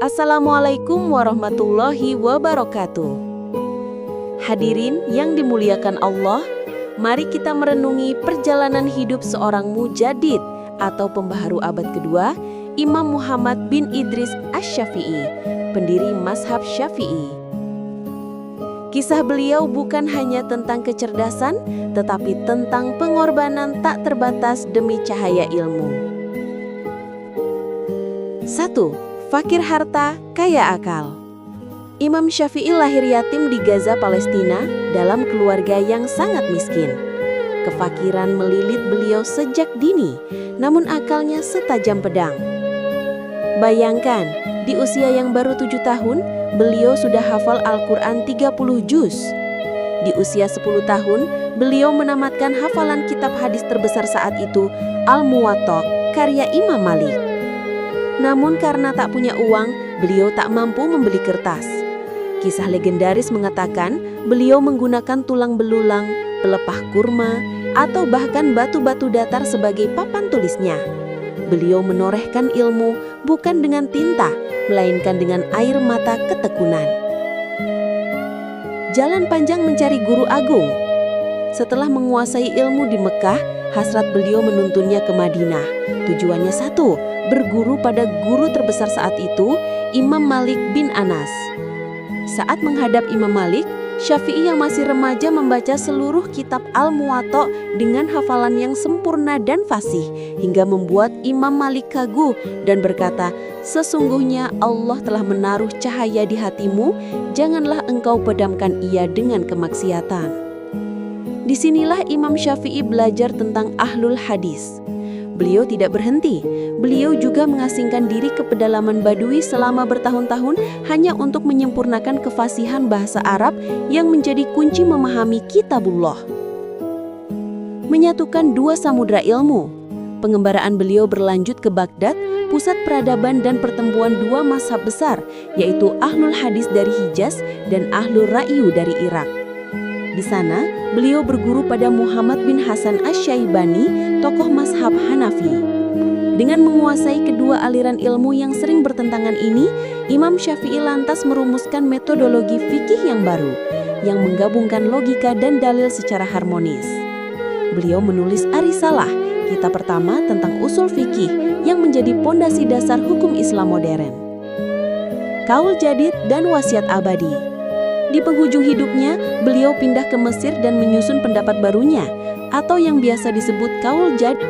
Assalamualaikum warahmatullahi wabarakatuh. Hadirin yang dimuliakan Allah, mari kita merenungi perjalanan hidup seorang mujadid atau pembaharu abad kedua, Imam Muhammad bin Idris Asy-Syafi'i, pendiri mazhab Syafi'i. Kisah beliau bukan hanya tentang kecerdasan, tetapi tentang pengorbanan tak terbatas demi cahaya ilmu. 1. Fakir harta, kaya akal. Imam Syafi'i lahir yatim di Gaza, Palestina, dalam keluarga yang sangat miskin. Kefakiran melilit beliau sejak dini, namun akalnya setajam pedang. Bayangkan, di usia yang baru 7 tahun, beliau sudah hafal Al-Quran 30 juz. Di usia 10 tahun, beliau menamatkan hafalan kitab hadis terbesar saat itu, Al-Muwatta, karya Imam Malik. Namun karena tak punya uang, beliau tak mampu membeli kertas. Kisah legendaris mengatakan beliau menggunakan tulang belulang, pelepah kurma, atau bahkan batu-batu datar sebagai papan tulisnya. Beliau menorehkan ilmu bukan dengan tinta, melainkan dengan air mata ketekunan. Jalan panjang mencari guru agung. Setelah menguasai ilmu di Mekah, hasrat beliau menuntunnya ke Madinah. Tujuannya satu, berguru pada guru terbesar saat itu, Imam Malik bin Anas. Saat menghadap Imam Malik, Syafi'i yang masih remaja membaca seluruh kitab Al-Muwatta dengan hafalan yang sempurna dan fasih, hingga membuat Imam Malik kagum dan berkata, "Sesungguhnya Allah telah menaruh cahaya di hatimu, janganlah engkau padamkan ia dengan kemaksiatan." Disinilah Imam Syafi'i belajar tentang ahlul hadis. Beliau tidak berhenti. Beliau juga mengasingkan diri ke pedalaman Badui selama bertahun-tahun hanya untuk menyempurnakan kefasihan bahasa Arab yang menjadi kunci memahami kitabullah. Menyatukan dua samudra ilmu. Pengembaraan beliau berlanjut ke Baghdad, pusat peradaban dan pertemuan dua mazhab besar, yaitu Ahlul Hadis dari Hijaz dan Ahlul Ra'yu dari Irak. Di sana, beliau berguru pada Muhammad bin Hasan Asy-Syaibani, tokoh mazhab Hanafi. Dengan menguasai kedua aliran ilmu yang sering bertentangan ini, Imam Syafi'i lantas merumuskan metodologi fikih yang baru, yang menggabungkan logika dan dalil secara harmonis. Beliau menulis Ar-Risalah, kitab pertama tentang usul fikih yang menjadi pondasi dasar hukum Islam modern. Qaul Jadid dan Wasiat Abadi. Di penghujung hidupnya, beliau pindah ke Mesir dan menyusun pendapat barunya, atau yang biasa disebut Qaul Jadid.